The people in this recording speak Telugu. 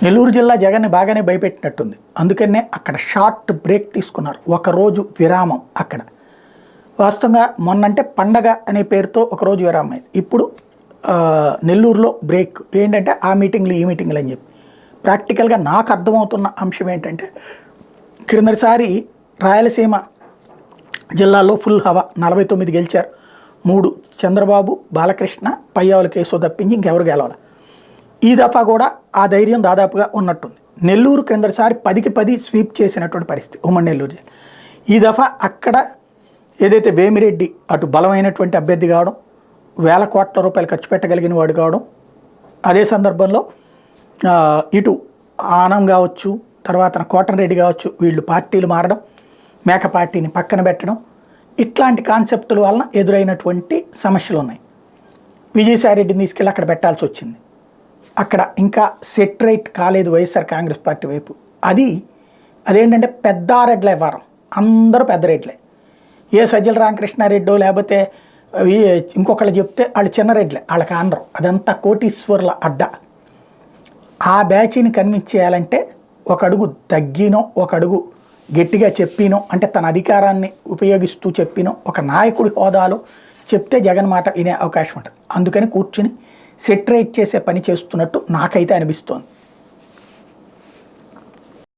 నెల్లూరు జిల్లా జగన్ని బాగానే భయపెట్టినట్టుంది. అందుకనే అక్కడ షార్ట్ బ్రేక్ తీసుకున్నారు, ఒకరోజు విరామం. అక్కడ వాస్తవంగా మొన్నంటే పండగ అనే పేరుతో ఒకరోజు విరామం అయింది. ఇప్పుడు నెల్లూరులో బ్రేక్ ఏంటంటే ఆ మీటింగ్లు ఈ మీటింగ్లు అని చెప్పి. ప్రాక్టికల్గా నాకు అర్థమవుతున్న అంశం ఏంటంటే, క్రిందటిసారి రాయలసీమ జిల్లాలో ఫుల్ హవా, 49 గెలిచారు. 3 చంద్రబాబు, బాలకృష్ణ, పయ్యావుల కేసు తప్పించి ఇంకెవరు గెలవాలి. ఈ దఫా కూడా ఆ ధైర్యం దాదాపుగా ఉన్నట్టుంది. నెల్లూరు క్రిందటిసారి 10కి 10 స్వీప్ చేసినటువంటి పరిస్థితి ఉమ్మడి నెల్లూరు జిల్లా. ఈ దఫా అక్కడ ఏదైతే వేమిరెడ్డి అటు బలమైనటువంటి అభ్యర్థి కావడం, వేల కోట్ల రూపాయలు ఖర్చు పెట్టగలిగిన వాడు కావడం, అదే సందర్భంలో ఇటు ఆనం కావచ్చు, తర్వాత కోటరెడ్డి కావచ్చు, వీళ్ళు పార్టీలు మారడం, మేక పార్టీని పక్కన పెట్టడం, ఇట్లాంటి కాన్సెప్టుల వలన ఎదురైనటువంటి సమస్యలు ఉన్నాయి. విజయసాయిరెడ్డిని తీసుకెళ్ళి అక్కడ పెట్టాల్సి వచ్చింది. అక్కడ ఇంకా సెటరైట్ కాలేదు వైఎస్ఆర్ కాంగ్రెస్ పార్టీ వైపు. అదేంటంటే పెద్దారెడ్ల వ్యవహారం, అందరూ పెద్ద రెడ్లే. ఏ సజ్జల రామకృష్ణారెడ్డో లేకపోతే ఇంకొకళ్ళు చెప్తే వాళ్ళు చిన్నరెడ్లే, వాళ్ళకి ఆనరు. అదంతా కోటీశ్వర్ల అడ్డ. ఆ బ్యాచీని కన్విన్స్ చేయాలంటే ఒక అడుగు తగ్గినో, ఒక అడుగు గట్టిగా చెప్పినో, అంటే తన అధికారాన్ని ఉపయోగిస్తూ చెప్పినో, ఒక నాయకుడి హోదాలో చెప్తే జగన్ మాట వినే అవకాశం ఉంటుంది. అందుకని కూర్చుని సెటరైట్ చేసే పని చేస్తున్నట్టు నాకైతే అనిపిస్తోంది.